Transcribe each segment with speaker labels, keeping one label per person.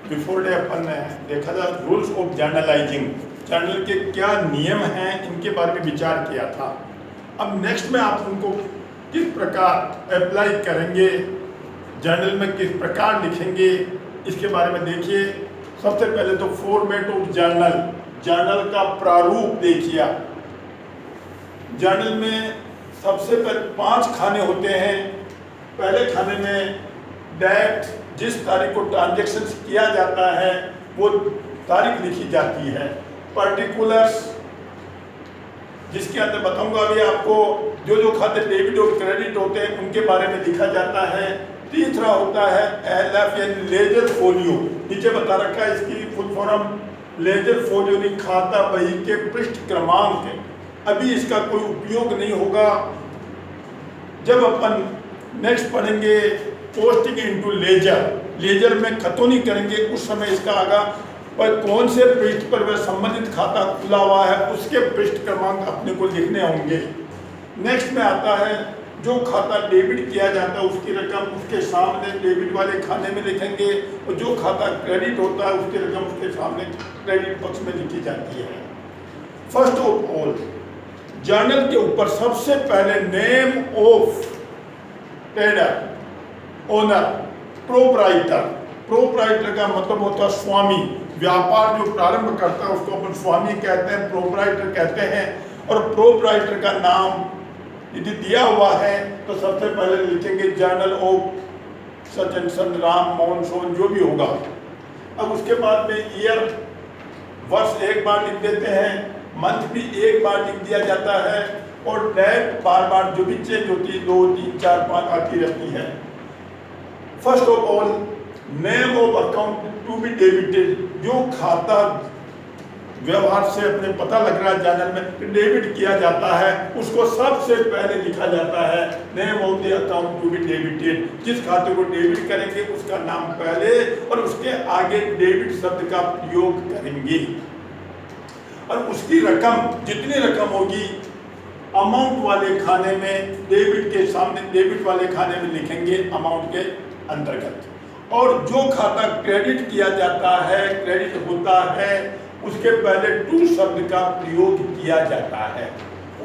Speaker 1: Before day अपन ने देखा था रूल्स ऑफ जर्नलाइजिंग, जर्नल के क्या नियम हैं इनके बारे में विचार किया था। अब नेक्स्ट में आप उनको किस प्रकार अप्लाई करेंगे, जर्नल में किस प्रकार लिखेंगे, इसके बारे में देखिए। सबसे पहले तो फॉर्मेट ऑफ जर्नल, जर्नल का प्रारूप देखिए। जर्नल में सबसे पहले 5 खाने होते हैं। पहले खाने में डेट, जिस तारीख को ट्रांजैक्शन किया जाता है वो तारीख लिखी जाती है। पर्टिकुलर्स, जिसके अंदर बताऊंगा अभी आपको, जो खाते डेबिट और क्रेडिट होते हैं उनके बारे में लिखा जाता है। तीसरा होता है LF यानी लेजर फोलियो, नीचे बता रखा है इसकी फुल फॉर्म, लेजर फोलियो यानी खाता बही के पृष्ठ क्रमांक। अभी इसका कोई उपयोग नहीं होगा। जब अपन नेक्स्ट पढ़ेंगे पोस्टिंग इनटू लेजर, लेजर में खतौनी करेंगे उस समय इसका आगा पर कौन से पृष्ठ पर वह संबंधित खाता खुला हुआ है उसके पृष्ठ क्रमांक अपने को लिखने होंगे। नेक्स्ट में आता है जो खाता डेबिट किया जाता है उसकी रकम उसके सामने डेबिट वाले खाने में लिखेंगे, और जो खाता क्रेडिट होता है उसकी रकम उसके सामने क्रेडिट पक्ष में लिखी जाती है। फर्स्ट ऑफ ऑल, जर्नल के ऊपर सबसे पहले name of trader, owner, proprietor. Proprietor का मतलब होता है स्वामी। व्यापार जो प्रारंभ करता है उसको अपन स्वामी कहते हैं, प्रोप्राइटर कहते हैं। और प्रोप्राइटर का नाम यदि दिया हुआ है तो सबसे पहले लिखेंगे जर्नल ऑफ सच एंड सन, राम मोहन सोन, जो भी होगा। अब उसके बाद में ईयर, वर्ष एक बार लिख देते हैं, मंथ भी एक बार लिख दिया जाता है, और डेट बार बार जो भी चेंज होती है 2, 3, 4, 5 आती रहती है। First of all, name of account to be debited, जो खाता व्यवहार से अपने पता लग रहा है जर्नल में डेबिट किया जाता है उसको सबसे पहले लिखा जाता है name of the account to be debited. जिस खाते को डेबिट करेंगे उसका नाम पहले और उसके आगे डेबिट शब्द का प्रयोग करेंगे, और उसकी रकम जितनी रकम होगी अमाउंट वाले खाने में डेबिट के सामने डेबिट वाले खाने में लिखेंगे अमाउंट के अंतर्गत। और जो खाता क्रेडिट किया जाता है, क्रेडिट होता है, उसके पहले टू शब्द का प्रयोग किया जाता है,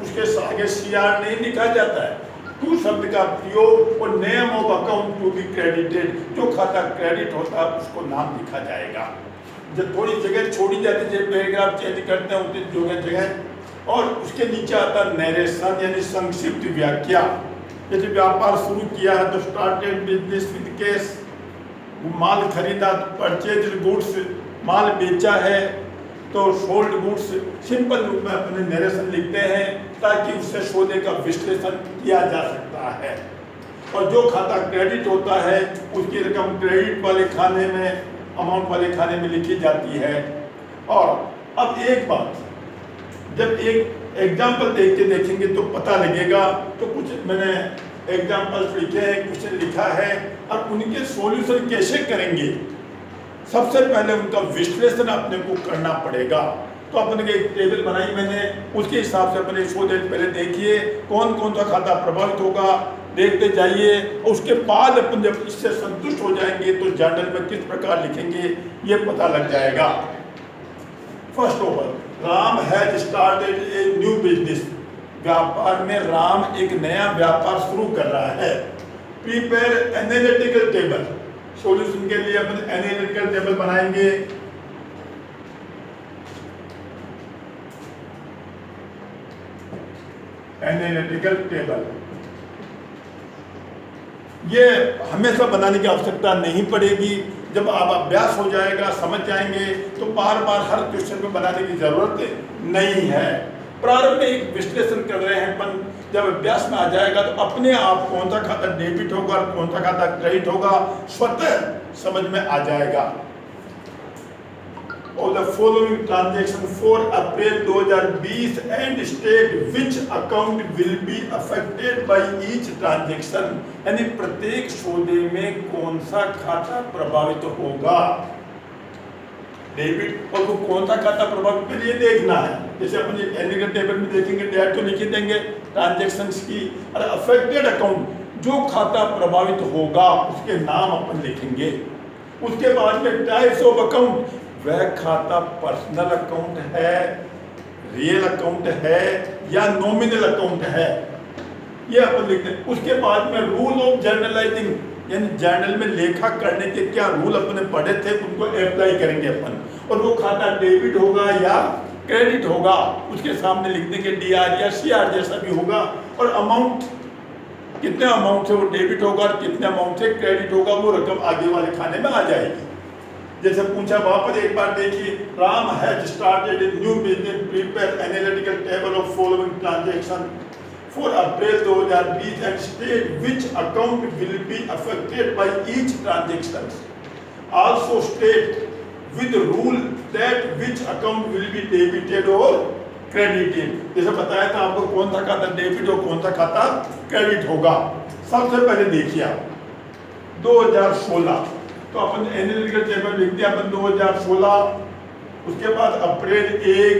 Speaker 1: उसके आगे CR नहीं लिखा जाता है। टू शब्द का प्रयोग और name of account to be credited, जो खाता क्रेडिट होता है उसको नाम लिखा जाएगा। जब थोड़ी जगह छोड़ी जाती है, पैराग्राफ चेंज करते हैं उतनी जगह, और उसके नीचे आता है नरेशन यानी संक्षिप्त व्याख्या। यदि व्यापार शुरू किया है तो स्टार्टेड बिजनेस विद कैश, माल खरीदा तो परचेज गुड्स, माल बेचा है तो सोल्ड गुड्स। सिंपल रूप में अपने नरेशन लिखते हैं ताकि उससे सौदे का विश्लेषण किया जा सकता है। और जो खाता क्रेडिट होता है उसकी रकम क्रेडिट वाले खाने में, अमाउंट वाले खाने में लिखी जाती है। और अब एक बात, जब एक एग्जाम्पल देखेंगे तो पता लगेगा। तो कुछ मैंने एग्जाम्पल्स लिखे हैं, क्वेश्चन लिखा है, और उनके सॉल्यूशन कैसे करेंगे, सबसे पहले उनका विश्लेषण अपने को करना पड़ेगा। तो अपने के एक टेबल बनाई मैंने, उसके हिसाब से अपने इसको पहले देखिए कौन कौन सा खाता प्रभावित होगा, देखते जाइए। उसके बाद अपन जब इससे संतुष्ट हो जाएंगे तो जर्नल में किस प्रकार लिखेंगे ये पता लग जाएगा। First of all, Ram has started a new business, व्यापार में राम एक नया व्यापार शुरू कर रहा है। प्रिपेयर एनालिटिकल टेबल, सॉल्यूशन के लिए अपन एनालिटिकल टेबल बनाएंगे। एनालिटिकल टेबल ये हमेशा बनाने की आवश्यकता नहीं पड़ेगी। जब आप अभ्यास हो जाएगा, समझ जाएंगे, तो बार बार हर क्वेश्चन में बनाने की जरूरत नहीं है। प्रारंभ में एक विश्लेषण कर रहे हैं अपन, जब अभ्यास में आ जाएगा तो अपने आप कौन सा खाता डेबिट होगा और कौन सा खाता क्रेडिट होगा स्वतः समझ में आ जाएगा। और the following transaction for April 2020 and state which account will be affected by each transaction, यानी प्रत्येक सौदे में कौन सा खाता प्रभावित होगा, डेबिट, और वो कौन सा खाता प्रभावित में ये देखना है। जैसे अपन एनालिटिकल टेबल में देखेंगे डेट तो लिख देंगे ट्रांजैक्शंस की, और अफेक्टेड अकाउंट जो खाता प्रभावित होगा उसके नाम अपन लिखेंगे। उसके बाद में टाइप्स ऑफ अकाउंट, वह खाता पर्सनल अकाउंट है, रियल अकाउंट है या नॉमिनल अकाउंट है, ये अपन लिखते हैं। उसके बाद में रूल ऑफ जर्नलाइजिंग, यानी जर्नल में लेखा करने के क्या रूल अपने पढ़े थे उनको अप्लाई करेंगे अपन, और वो खाता डेबिट होगा या क्रेडिट होगा उसके सामने लिख देंगे डीआर या सीआर जैसा भी होगा, और अमाउंट कितने अमाउंट से वो डेबिट होगा और कितने अमाउंट से क्रेडिट होगा वो रकम आगे वाले खाने में आ जाएगी। जैसे पूछा वापस एक बार देखिए, Ram has started a new business, prepare analytical table of following transaction for April 2020 and state which account will be affected by each transaction, also state with rule that which account will be debited और credited. जैसे बताया था आपको कौन सा खाता debit और कौन सा खाता क्रेडिट होगा। सबसे पहले देखिए आप 2016, तो अपन एनालिटिकल टेबल लिख दिया अपन 2016, उसके बाद अप्रैल 1।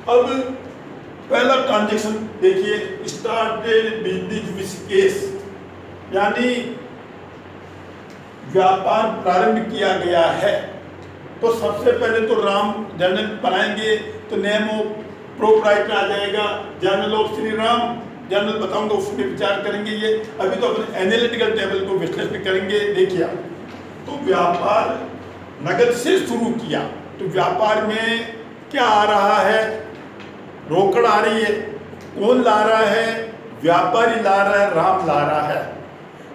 Speaker 1: अब पहला ट्रांजैक्शन देखिए, स्टार्टेड बिजनेस विद केस, यानी व्यापार प्रारंभ किया गया है। तो सबसे पहले तो राम जर्नल बनाएंगे तो नेम ऑफ प्रोप्राइटर आ जाएगा, journal of Shri Ram, journal बताऊंगा उसमें विचार करेंगे। ये अभी तो अपने एनालिटिकल टेबल को विश्लेषण करेंगे। देखिए तो व्यापार नगद से शुरू किया, तो व्यापार में क्या आ रहा है, रोकड़ आ रही है। कौन ला रहा है, व्यापारी ला रहा है, राम ला रहा है।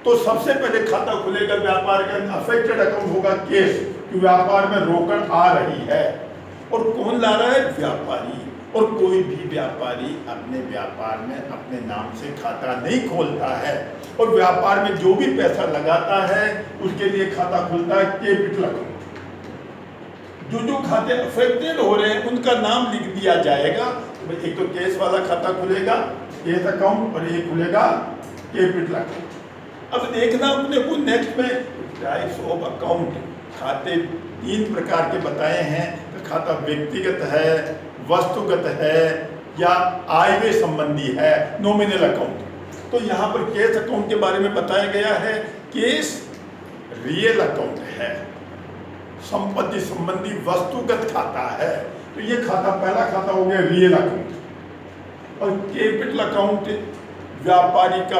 Speaker 1: तो सबसे पहले खाता खुलेगा व्यापार का, अफेक्टेड अकाउंट होगा केस, कि व्यापार में रोकड़ आ रही है। और कौन ला रहा है, व्यापारी। और कोई भी व्यापारी अपने व्यापार में अपने नाम से खाता नहीं खोलता है, और व्यापार में जो भी पैसा लगाता है उसके लिए खाता खुलता है कैपिटल अकाउंट। जो खाते अफेक्टेड हो रहे हैं उनका नाम लिख दिया जाएगा। एक तो केस वाला खाता खुलेगा, केस अकाउंट, और एक खुलेगा कैपिटल अकाउंट। अब देखना अपने को नेक्स्ट में टाइप्स ऑफ अकाउंट, खाते 3 प्रकार के बताए हैं। तो खाता व्यक्तिगत है, वस्तुगत है या आयव्यय संबंधी है, नॉमिनल अकाउंट। तो यहाँ पर केस अकाउंट के बारे में बताया गया है। केस रियल अकाउंट है, संपत्ति संबंधी वस्तुगत खाता है। तो ये खाता पहला खाता हो गया रियल अकाउंट। और कैपिटल अकाउंट व्यापारी का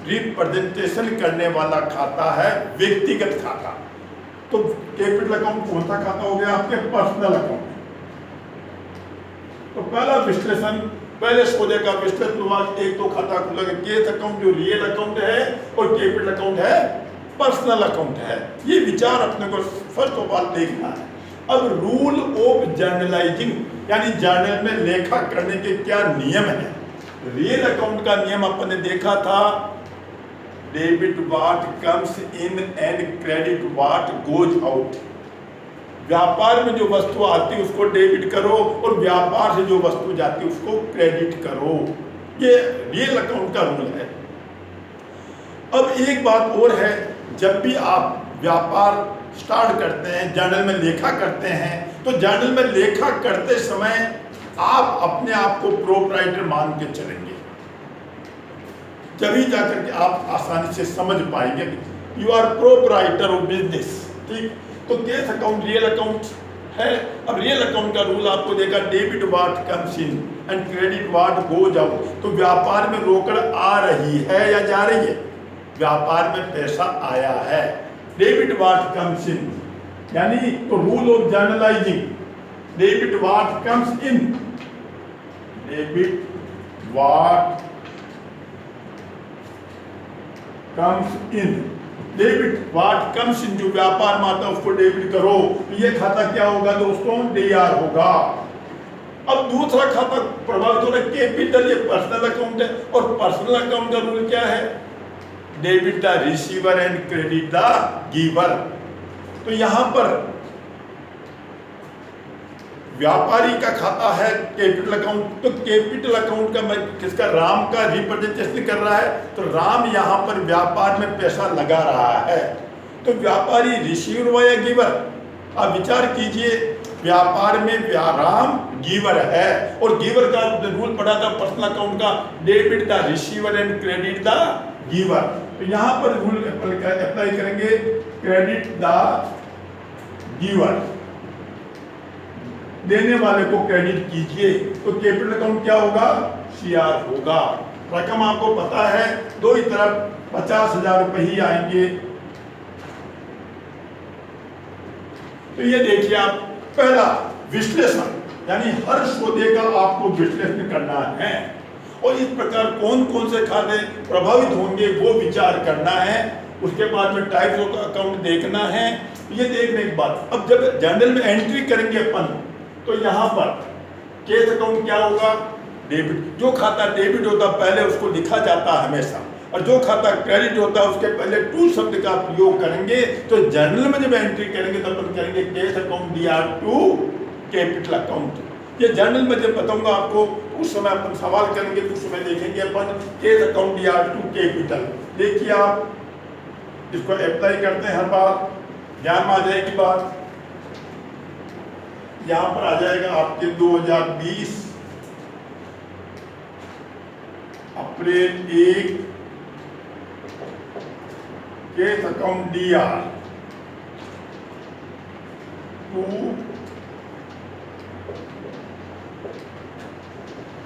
Speaker 1: रिप्रेजेंटेशन करने वाला खाता है, व्यक्तिगत खाता। तो कैपिटल अकाउंट कौन सा खाता हो गया, आपके पर्सनल अकाउंट। तो पहला विश्लेषण, पहले सौदे का विश्लेषण हुआ। एक तो खाता खुला केस अकाउंट जो रियल अकाउंट है, और कैपिटल अकाउंट है पर्सनल अकाउंट है। ये विचार अपने को फर्स्ट ऑफ ऑल देखना है। अब रूल ऑफ जर्नलाइजिंग, यानी जर्नल में लेखा करने के क्या नियम है। रियल अकाउंट का नियम अपन ने देखा था, debit what comes in and credit what goes out. व्यापार में जो वस्तु आती है उसको डेबिट करो, और व्यापार से जो वस्तु जाती है उसको क्रेडिट करो। ये रियल अकाउंट का रूल है। अब एक बात और है, जब भी आप व्यापार स्टार्ट करते हैं, जर्नल में लेखा करते हैं, तो जर्नल में लेखा करते समय आप अपने आप को प्रोप्राइटर मान के चलेंगे, तभी जाकर के आप आसानी से समझ पाएंगे you are proprietor of business. ठीक, तो केस अकाउंट रियल अकाउंट है। अब रियल अकाउंट का रूल आपको देखा, debit what comes in and credit what goes out. तो व्यापार में रोकड़ आ रही है या जा रही है, व्यापार में पैसा आया है। डेबिट व्हाट कम्स इन, यानी तो rule of journalising, debit what comes in, debit what comes in, debit what comes इन, जो व्यापार में आता है उसको डेबिट करो। ये खाता क्या होगा दोस्तों, डीआर होगा। अब दूसरा खाता प्रभावित हो रहा है कैपिटल, ये पर्सनल अकाउंट है। और पर्सनल अकाउंट का रूल क्या है, debit the receiver and credit the giver. तो यहां पर व्यापारी का खाता है कैपिटल अकाउंट। तो कैपिटल अकाउंट का मैं किसका, राम का रिप्रेजेंटेशन कर रहा है। तो राम यहां पर व्यापार में पैसा लगा रहा है। तो व्यापारी रिसीवर या गिवर, आप विचार कीजिए, व्यापार में व्याराम गिवर है, और गिवर का रूल पढ़ा था पर्सनल अकाउंट का, debit the receiver and credit the giver. तो यहाँ पर रूल अप्लाई करेंगे, क्रेडिट द गिवर, देने वाले को क्रेडिट कीजिए। तो कैपिटल अकाउंट क्या होगा, सीआर होगा। रकम आपको पता है, दो ही तरफ 50,000 रुपए ही आएंगे। तो ये देखिए आप, पहला विश्लेषण, यानी हर सौदे का आपको विश्लेषण करना है, और इस प्रकार कौन कौन से खाते प्रभावित होंगे वो विचार करना है। उसके बाद में टाइप्स ऑफ अकाउंट देखना है। ये देखने के बाद अब जब जर्नल में एंट्री करेंगे अपन, तो यहाँ पर केस अकाउंट क्या होगा, डेबिट। जो खाता डेबिट होता पहले उसको लिखा जाता है हमेशा, और जो खाता क्रेडिट होता है उसके पहले टू शब्द का प्रयोग करेंगे। तो जर्नल में जब एंट्री करेंगे तो अपन करेंगे case account DR to capital account. ये जर्नल में जब बताऊंगा आपको, उस समय अपन सवाल करेंगे, तो उस समय देखेंगे अपन cash account DR to capital. देखिए आप इसको अप्लाई करते हैं हर बार, ध्यान में आ जाएगी बात। यहाँ पर आ जाएगा आपके 2020 April 1 cash account DR to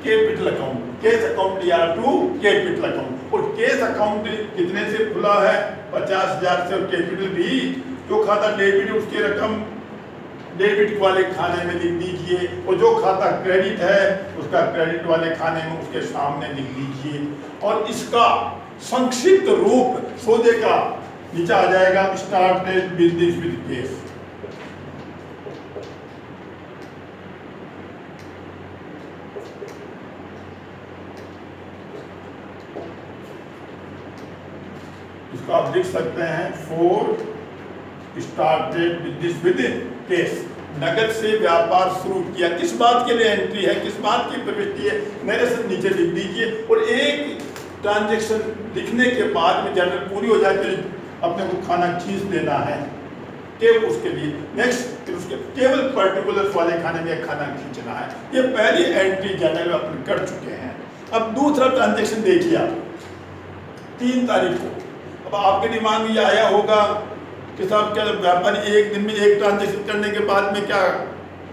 Speaker 1: capital account, cash account DR to capital account. और केस अकाउंट कितने से खुला है, 50,000 से, और कैपिटल भी जो खाता डेबिट है उसकी रकम डेबिट वाले खाने में लिख दीजिए, और जो खाता क्रेडिट है उसका क्रेडिट वाले खाने में उसके सामने लिख दीजिए। और इसका संक्षिप्त रूप सौदे का नीचे आ जाएगा, स्टार्टेड बिजनेस विद केस। इसको आप लिख सकते हैं, for started business with case, नगद से व्यापार शुरू किया। किस बात के लिए एंट्री है, किस बात की प्रविष्टि है, नरेशन नीचे लिख दीजिए। और एक ट्रांजैक्शन लिखने के बाद में जर्नल पूरी हो जाए तो अपने को खाना खींच देना है केवल उसके लिए। नेक्स्ट, फिर उसके केवल पर्टिकुलर्स वाले खाने में खाना खींचना है। ये पहली एंट्री जर्नल में अपन कर चुके हैं। अब दूसरा ट्रांजैक्शन देखिए आप, 3 तारीख को। अब आपके दिमाग में ये आया होगा कि साहब क्या व्यापारी एक दिन में एक ट्रांजैक्शन करने के बाद में क्या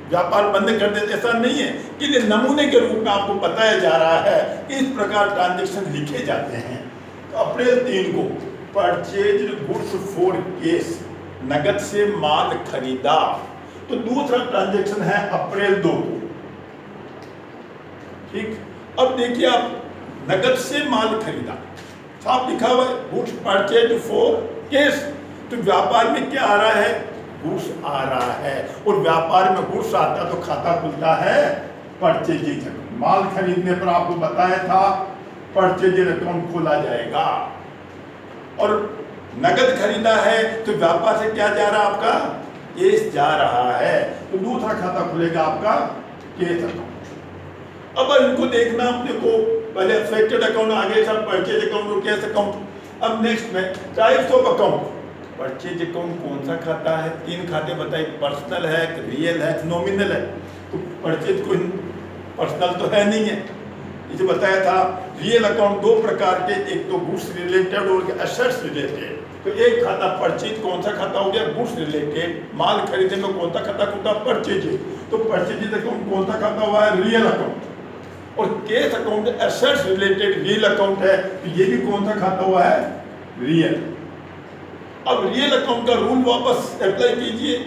Speaker 1: व्यापार बंद कर देते, ऐसा नहीं है। कि नमूने के रूप में आपको बताया जा रहा है कि इस प्रकार ट्रांजैक्शन लिखे जाते हैं। तो अप्रैल 3 को परचेज गुड्स फॉर केस, नगद से माल खरीदा। तो दूसरा ट्रांजैक्शन है अप्रैल 2 को, ठीक। अब देखिए आप, नगद से माल खरीदा, साफ लिखा हुआ है गुड्स परचेज फॉर केस। तो व्यापार में क्या आ रहा है, गुड्स आ रहा है, और व्यापार में गुड्स आता तो खाता खुलता है परचेजिंग अकाउंट। माल खरीदने पर आपको बताया था परचेजिंग अकाउंट खोला जाएगा। और नगद खरीदा है तो व्यापार से क्या जा रहा है, आपका केस जा रहा है, तो दूसरा खाता खुलेगा आपका केस अकाउंट। अब इनको देखना अपने को, पहले अफेक्टेड अकाउंट आगे सब परचेज अकाउंट और केस अकाउंट। अब नेक्स्ट में types of account. Purchase account कौन सा खाता है, 3 खाते बताइए, पर्सनल है, रियल है, नॉमिनल है। तो परचेज कोई पर्सनल तो है नहीं है, इसे बताया था। रियल अकाउंट 2 प्रकार के, एक तो गुड्स रिलेटेड और एसेट्स रिलेटेड। तो एक खाता परचेज कौन सा खाता हो गया, गुड्स रिलेटेड। माल खरीदने में कौन सा खाता खुलता, परचेज। तो परचेज अकाउंट कौन सा खाता हुआ है, रियल अकाउंट। और cash account assets related real account है, तो ये भी कौन सा खाता हुआ है, रियल। अब रियल अकाउंट का रूल वापस अप्लाई कीजिए,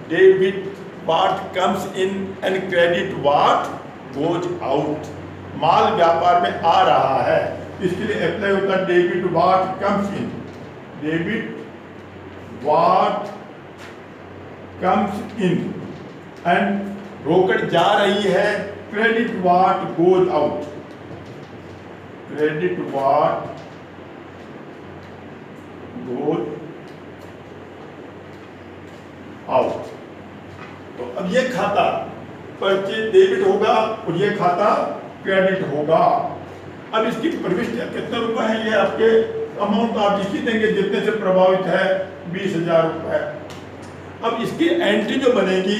Speaker 1: debit what comes in and credit what goes out. माल व्यापार में आ रहा है, इसके लिए अप्लाई होता है debit what comes in, debit what comes in, and रोकड़ जा रही है, credit what goes out, credit what goes out. तो अब ये खाता परचेज डेबिट होगा और ये खाता क्रेडिट होगा। अब इसकी प्रविष्टि कितने रुपए है, ये आपके अमाउंट आप इसी देंगे जितने से प्रभावित है, 20,000 रुपए। अब इसकी एंट्री जो बनेगी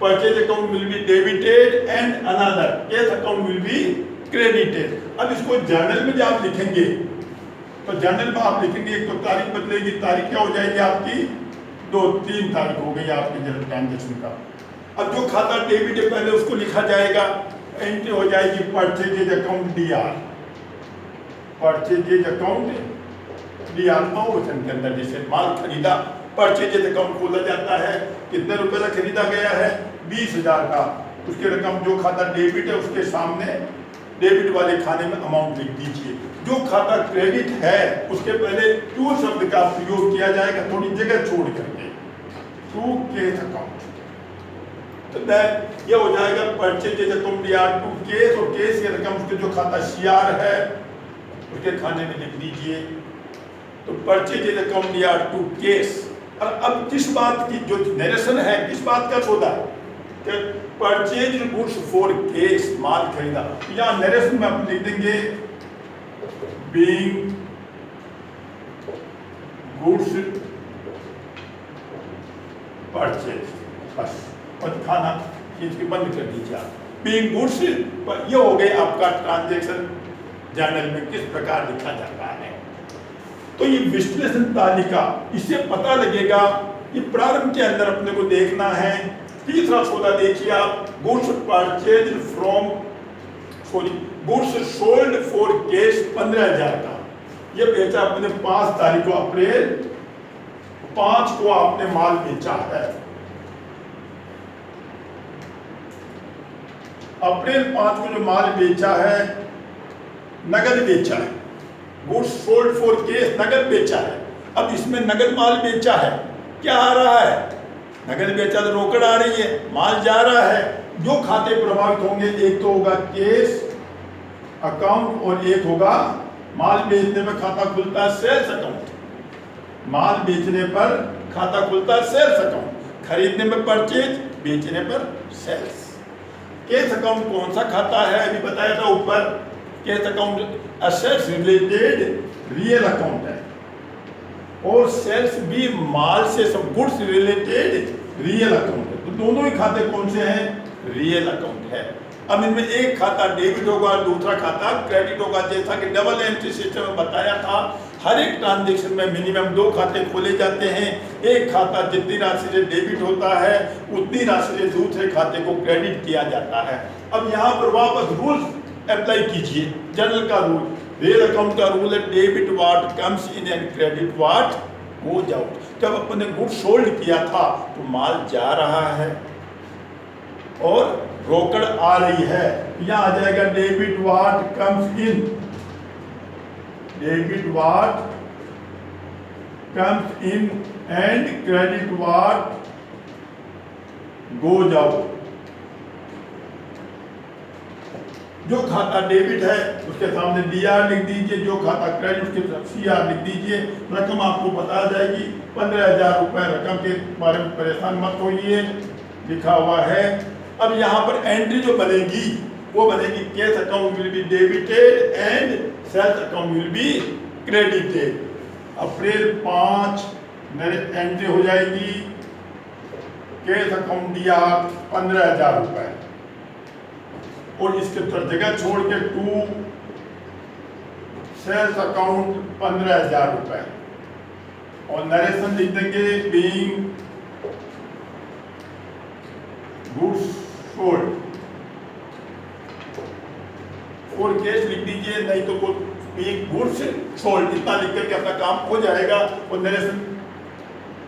Speaker 1: purchase account will be debited and another case account will be credited. अब इसको जर्नल में जब आप लिखेंगे तो जर्नल में आप लिखेंगे, एक तो तारीख बदलेगी, तारीख क्या हो जाएगी आपकी 2-3 तारीख हो गई आपके जर्नल ट्रांजेक्शन का। अब जो खाता डेबिट है पहले उसको लिखा जाएगा, एंट्री हो जाएगी purchase account D R, purchase account D R वचन के अंदर। जैसे माल खरीदा, परचेज अकाउंट खोला जाता है, कितने रुपए का खरीदा गया है 20,000 का, उसकी रकम जो खाता डेबिट है उसके सामने डेबिट वाले खाने में अमाउंट लिख दीजिए। जो खाता क्रेडिट है उसके पहले टू शब्द का प्रयोग किया जाएगा, थोड़ी जगह छोड़ करके, टू केस अकाउंट। तो ये हो जाएगा purchase account DR to cash, और केस की रकम उसके जो खाता सीआर है उसके खाने में लिख दीजिए। तो purchase account DR to cash. और अब किस बात की जो नरेशन है, किस बात का सौदा है, परचेज गुड्स फॉर केस, माल खरीदा। या नरेशन में आप लिख देंगे बीइंग गुड्स परचेज, बस, और खाना चीज की बंद कर दीजिए आप। बीइंग गुड्स, ये हो गए आपका ट्रांजैक्शन जर्नल में किस प्रकार लिखा जाता है। तो ये विश्लेषण तालिका, इससे पता लगेगा। ये प्रारंभ के अंदर अपने को देखना है। तीसरा सौदा देखिए आप, goods purchase from goods sold for cash 15,000 का, ये बेचा अपने 5 तारीख को, अप्रैल 5 को आपने माल बेचा है। अप्रैल 5 को जो माल बेचा है, नगद बेचा है, गुड्स सोल्ड फॉर कैश, नगद बेचा है। अब इसमें नगद माल बेचा है, क्या आ रहा है, नगद बेचा तो रोकड़ आ रही है, माल जा रहा है। जो खाते प्रभावित होंगे, एक तो होगा कैश अकाउंट और एक होगा माल बेचने पर खाता खुलता है सेल्स अकाउंट। माल बेचने पर खाता खुलता है सेल्स अकाउंट, खरीदने में परचेज, बेचने पर सेल्स। कैश अकाउंट कौन सा खाता है, अभी बताया था ऊपर, cash account assets related real account है, और सेल्स भी माल से सब गुड्स रिलेटेड रियल अकाउंट है। तो दोनों ही खाते कौन से हैं, रियल अकाउंट है। अब इनमें एक खाता डेबिट होगा, दूसरा खाता क्रेडिट होगा। जैसा कि डबल एंट्री सिस्टम में बताया था, हर एक ट्रांजेक्शन में मिनिमम 2 खाते खोले जाते हैं। एक खाता जितनी राशि से डेबिट होता है उतनी राशि से दूसरे खाते को क्रेडिट किया जाता है। अब यहाँ पर वापस रूल्स अप्लाई कीजिए, जनरल का रूल, रियल अकाउंट का रूल है, debit what comes in and credit what goes out. जब अपने गुड सोल्ड किया था तो माल जा रहा है और रोकड़ आ रही है, यहां आ जाएगा debit what comes in, debit what comes in and credit what goes out. जो खाता डेबिट है उसके सामने डीआर लिख दीजिए, जो खाता क्रेडिट उसके साथ सीआर लिख दीजिए। रकम आपको बता जाएगी 15,000 रुपए। रकम के बारे में परेशान मत होइए, लिखा हुआ है। अब यहाँ पर एंट्री जो बनेगी वो बनेगी cash account will be debited and sales account will be credited. April 5 मेरे एंट्री हो जाएगी कैश अकाउंट दिया 15,000 रुपए, और इसके ऊपर जगह छोड़ के टू सेल्स अकाउंट 15,000 रुपए, और नरेशन लिख देंगे बीइंग गुड्स सोल्ड और कैश लिख दीजिए, नहीं तो वो बीइंग गुड्स सोल्ड, इतना लिख करके अपना काम हो जाएगा और नरेशन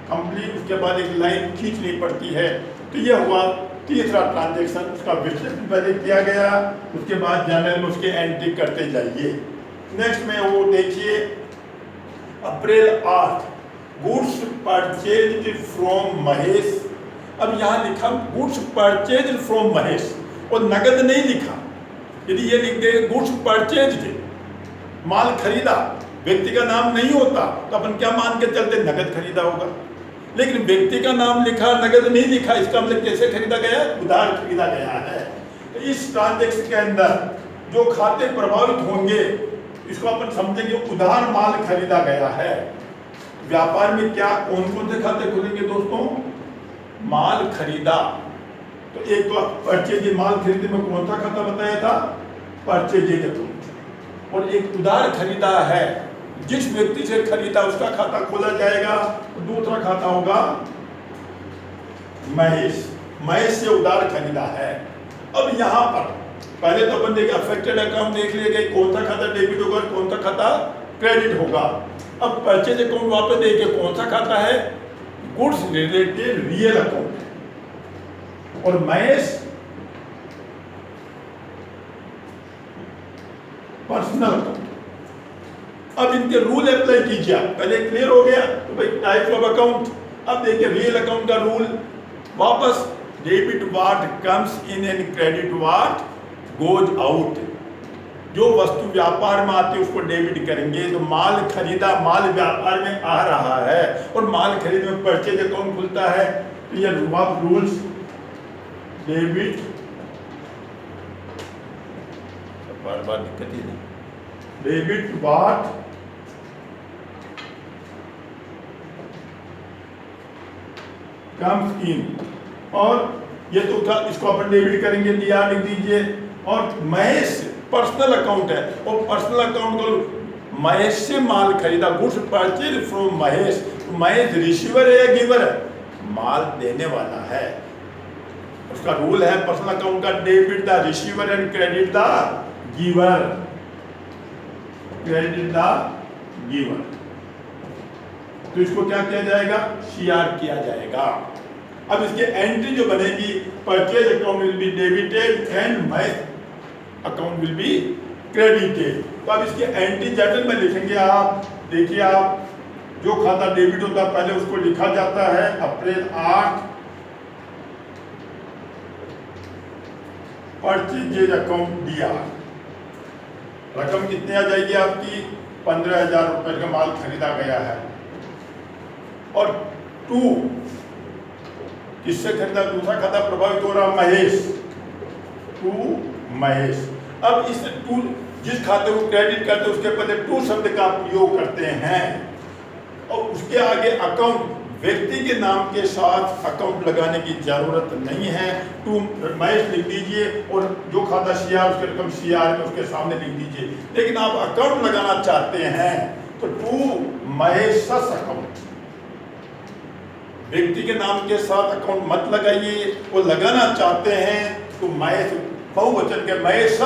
Speaker 1: कंप्लीट। उसके बाद एक लाइन खींचनी पड़ती है। तो यह हुआ तीसरा ट्रांजैक्शन, उसका विश्लेषण पहले किया गया, उसके बाद जर्नल में उसके एंट्री करते जाइए। नेक्स्ट में वो देखिए अप्रैल 8 गुड्स परचेज्ड फ्रॉम महेश। अब यहाँ लिखा गुड्स परचेज्ड फ्रॉम महेश और नगद नहीं लिखा। यदि ये लिख दे गुड्स परचेज्ड, माल खरीदा, व्यक्ति का नाम नहीं होता तो अपन क्या मान के चलते, नगद खरीदा होगा। लेकिन व्यक्ति का नाम लिखा, नगद नहीं लिखा, इसका मतलब कैसे खरीदा गया, उधार खरीदा गया है। तो इस ट्रांजैक्शन के अंदर जो खाते प्रभावित होंगे इसको अपन समझेंगे उधार माल खरीदा गया है। व्यापार में क्या कौन कौन से खाते खुलेंगे दोस्तों, माल खरीदा, तो एक तो परचेज माल खरीदने में कौन सा खाता बताया था, परचेज अकाउंट। और एक उधार खरीदा है, जिस व्यक्ति से खरीदा उसका खाता खोला जाएगा। और दूसरा खाता होगा महेश, महेश से उधार खरीदा है। अब यहाँ पर पहले तो अपन देखे अफेक्टेड अकाउंट देख लिए गए, कौन सा खाता डेबिट होगा कौन सा खाता क्रेडिट होगा। अब परचेज अकाउंट वापस देखे कौन सा खाता है, गुड्स रिलेटेड रियल अकाउंट है। और महेश पर्सनल अकाउंट। अब इनके रूल अप्लाई कीजिए आप, पहले क्लियर हो गया तो भाई टाइप ऑफ अकाउंट। अब देखिए रियल अकाउंट का रूल वापस, debit what comes in and credit what goes out. जो वस्तु व्यापार में आती है उसको डेबिट करेंगे। तो माल खरीदा, माल व्यापार में आ रहा है और माल खरीद में परचेज अकाउंट खुलता है। तो ये रूल्स डेबिट, बार बार दिक्कत ही नहीं, डेबिट व्हाट कम्स इन। और ये तो था, इसको अपन डेबिट करेंगे, दिया लिख दीजिए। और महेश पर्सनल अकाउंट है और पर्सनल अकाउंट को महेश से माल खरीदा, गुड्स परचेज फ्रॉम महेश। तो महेश रिसीवर है या गिवर है, माल देने वाला है। उसका रूल है पर्सनल अकाउंट का, debit the receiver and credit the giver, credit the giver. तो इसको क्या किया जाएगा, सीआर किया जाएगा। अब इसके एंट्री जो बनेगी, purchase account will be debited and Mahesh account will be credited. तो अब इसके एंट्री जर्नल में लिखेंगे आप। देखिए आप, जो खाता डेबिट होता है पहले उसको लिखा जाता है अप्रैल 8 परचेज अकाउंट दिया। रकम कितनी आ जाएगी आपकी, 15,000 रुपए का माल खरीदा गया है। और 2 किससे खरीदा, दूसरा खाता प्रभावित हो रहा महेश, 2 महेश। अब इस 2 जिस खाते को क्रेडिट करते हैं उसके पहले 2 शब्द का प्रयोग करते हैं और उसके आगे अकाउंट, व्यक्ति के नाम के साथ अकाउंट लगाने की जरूरत नहीं है। 2 महेश लिख दीजिए और जो खाता सीआर उसकी रकम सीआर में उसके सामने लिख दीजिए। लेकिन आप अकाउंट लगाना चाहते हैं तो 2 महेश अकाउंट, व्यक्ति के नाम के साथ अकाउंट मत लगाइए। वो लगाना चाहते हैं तो महेश बहुवचन के महेश,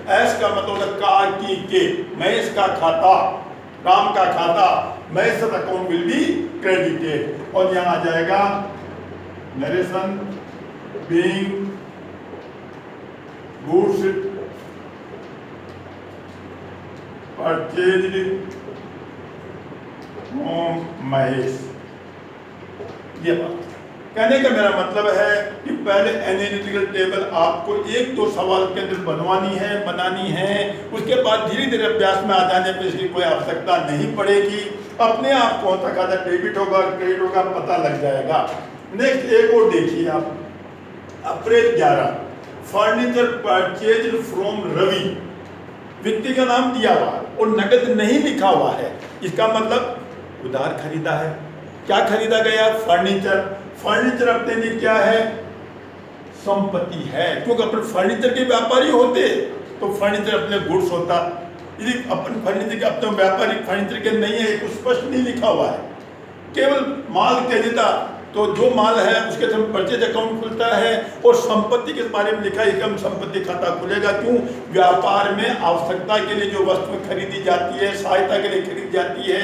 Speaker 1: ऐस का मतलब का की के, महेश का खाता, राम का खाता, Mahesh account will be credited. और यहाँ आ जाएगा narration being goods purchased from Mahesh. ये बात कहने का मेरा मतलब है कि पहले एनालिटिकल टेबल आपको 1-2 सवाल के अंदर बनानी है। उसके बाद धीरे धीरे अभ्यास में आ जाने पर इसकी कोई आवश्यकता नहीं पड़ेगी। अपने आप कौन सा खाता डेबिट होगा क्रेडिट होगा पता लग जाएगा। नेक्स्ट एक और देखिए आप, अप्रैल 11 फर्नीचर परचेज फ्रॉम रवि, व्यक्ति का नाम दिया हुआ और नगद नहीं लिखा हुआ है। इसका मतलब उधार खरीदा है। क्या खरीदा गया, फर्नीचर। फर्नीचर अपने लिए क्या है, संपत्ति है। क्योंकि अपन फर्नीचर के व्यापारी होते तो फर्नीचर अपने गुड्स होता। यदि अपन फर्नीचर के अपने व्यापारी फर्नीचर के नहीं है, कुछ स्पष्ट नहीं लिखा हुआ है, केवल माल क्रेडिट, तो जो माल है उसके साथ परचेज अकाउंट खुलता है। और संपत्ति के बारे में लिखा है कि हम संपत्ति खाता खुलेगा। क्यों, व्यापार में आवश्यकता के लिए जो वस्तु खरीदी जाती है, सहायता के लिए खरीदी जाती है।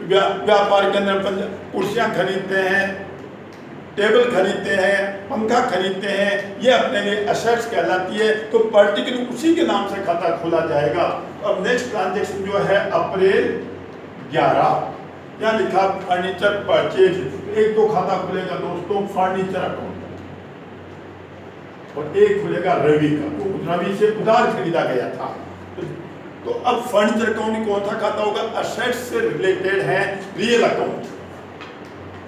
Speaker 1: व्यापार के अंदर कुर्सियाँ खरीदते हैं, टेबल खरीदते हैं, पंखा खरीदते हैं, ये अपने लिए असेट्स कहलाती है। तो पर्टिकुलर उसी के नाम से खाता खोला जाएगा। अब नेक्स्ट ट्रांजेक्शन जो है अप्रैल 11, यहाँ लिखा फर्नीचर परचेज। 1-2 खाता खुलेगा दोस्तों फर्नीचर अकाउंट और एक खुलेगा रवि का, तो रवि से उधार खरीदा गया था। तो अब फर्नीचर अकाउंट कौन सा खाता होगा, असेट्स से रिलेटेड है, रियल अकाउंट,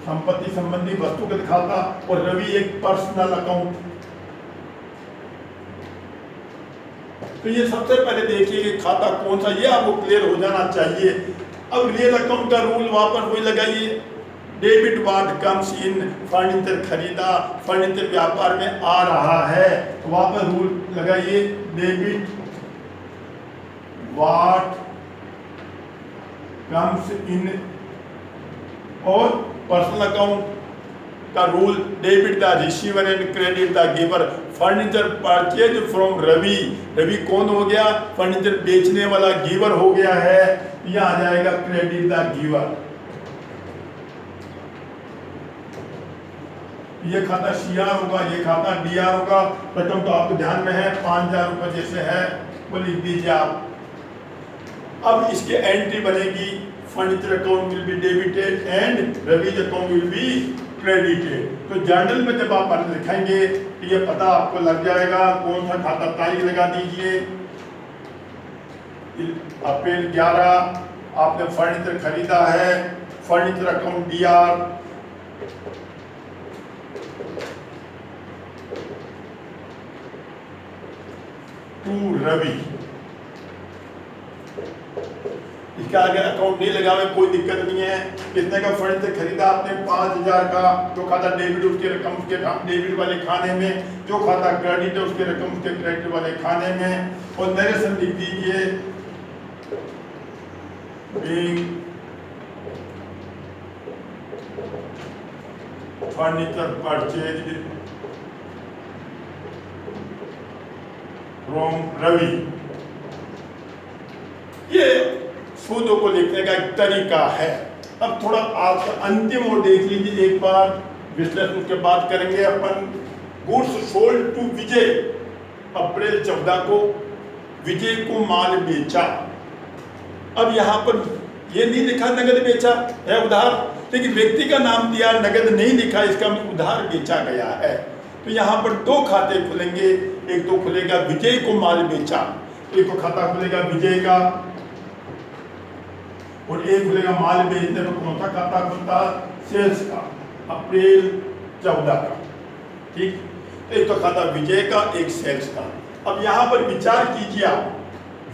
Speaker 1: संपत्ति संबंधी वस्तु का खाता। और रवि एक पर्सनल अकाउंट। तो ये सबसे पहले देखिए कि खाता कौन सा, ये आपको क्लियर हो जाना चाहिए। अब रियल अकाउंट का रूल वापस वही लगाइए, debit what comes in, furniture खरीदा, फर्नीचर व्यापार में आ रहा है, तो वहां पर रूल लगाइए डेबिट व्हाट कम्स इन, और पर्सनल अकाउंट का rule debit the receiver and credit the giver. Furniture purchase from Ravi, Ravi कौन हो गया, फर्नीचर बेचने वाला, गिवर हो गया है, यह आ जाएगा क्रेडिट द गिवर। ये खाता CR होगा, ये खाता DR होगा। रकम तो आपको ध्यान में है 5000 रुपए जैसे है वो लिख दीजिए आप। अब इसके एंट्री बनेगी furniture account will be debited and Ravi's account will be credited. तो जर्नल में जब आप लिखेंगे तो ये पता आपको लग जाएगा कौन सा खाता, तारीख लगा दीजिए अप्रैल 11, आपने फर्नीचर खरीदा है, furniture account DR, to Ravi. इसका आगे अकाउंट नहीं लगा हुआ, कोई दिक्कत नहीं है। कितने का फर्नीचर खरीदा आपने, 5000 का, जो खाता डेबिट उसके रकम उसके डेबिट वाले खाने में, जो खाता क्रेडिट है उसके रकम उसके क्रेडिट वाले खाने में। और नरेशन लिख दीजिए फर्नीचर परचेज्ड फ्रॉम रवि। ये सूदों को लिखने का एक तरीका है। अब थोड़ा आप अंतिम और देख लीजिए एक बार, विश्लेषण के बाद करेंगे अपन। गुड्स सोल्ड टू विजय, अप्रैल 14 को विजय को माल बेचा। अब यहाँ पर ये नहीं लिखा नगद बेचा है, उधार, लेकिन व्यक्ति का नाम दिया, नगद नहीं लिखा, इसका मतलब उधार बेचा गया है। तो यहाँ पर दो खाते खुलेंगे, एक तो खुलेगा विजय को माल बेचा, एक तो खाता खुलेगा विजय का, और एक खुलेगा माल बेचने में कौन सा खाता खुलता, सेल्स का, अप्रैल 14 का। ठीक, एक तो खाता विजय का, एक सेल्स का। अब यहाँ पर विचार कीजिए आप,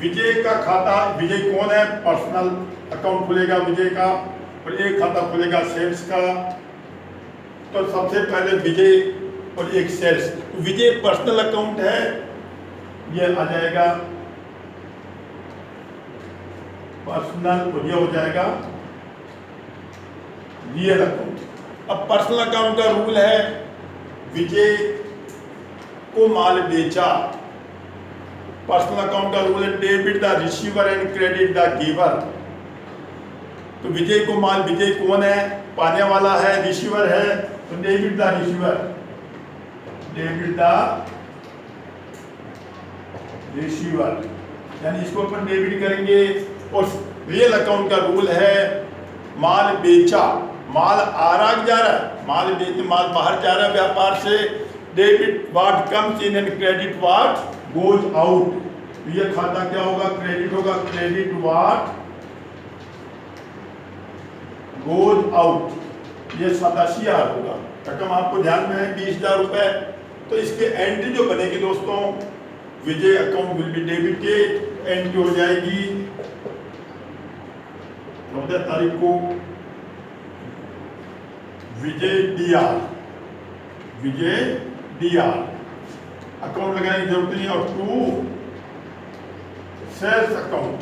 Speaker 1: विजय का खाता, विजय कौन है, पर्सनल अकाउंट खुलेगा विजय का, और एक खाता खुलेगा सेल्स का। तो सबसे पहले विजय और एक सेल्स। विजय पर्सनल अकाउंट है, ये आ जाएगा पर्सनल, और ये हो जाएगा रियल अकाउंट। अब पर्सनल अकाउंट का रूल है विजय को माल बेचा, पर्सनल अकाउंट का रूल है debit the receiver and credit the giver. तो विजय को माल, विजय कौन है, पाने वाला है, रिसीवर है, तो debit the receiver, debit the receiver, यानी इसको अपन डेबिट करेंगे। और रियल अकाउंट का रूल है माल बेचा, माल आ रहा जा रहा है, माल बेच, माल बाहर जा रहा है व्यापार से, debit what comes in and credit what goes out. ये खाता क्या होगा, क्रेडिट होगा, क्रेडिट व्हाट गोज आउट। ये खाता CR होगा। रकम आपको ध्यान में है 20,000 रुपए। तो इसके एंट्री जो बनेगी दोस्तों, Vijay account will be debited, entry हो जाएगी 14 तारीख को Vijay DR, Vijay DR account लगाने की जरूरत नहीं है। और टू सेल्स अकाउंट,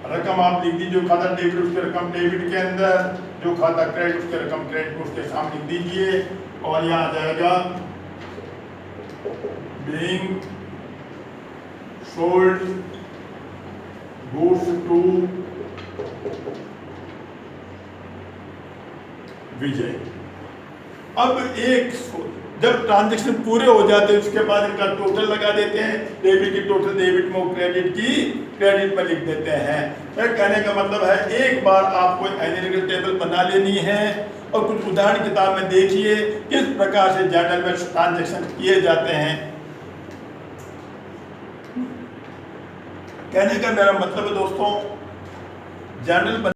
Speaker 1: रकम आप लिख दीजिए, जो खाता डेबिट उसके रकम डेबिट के अंदर, जो खाता क्रेडिट उसके रकम क्रेडिट उसके सामने लिख दीजिए। और यहाँ आ जाएगा बीइंग सोल्ड गुड्स टू विजय। अब एक जब ट्रांजैक्शन पूरे हो जाते हैं उसके बाद इनका टोटल लगा देते हैं, डेबिट की टोटल डेबिट में, क्रेडिट की क्रेडिट में लिख देते हैं। फिर कहने का मतलब है एक बार आपको एनालिटिकल टेबल बना लेनी है और कुछ उदाहरण किताब में देखिए किस प्रकार से जर्नल में ट्रांजैक्शन किए जाते हैं। कहने का मेरा मतलब है दोस्तों, जर्नल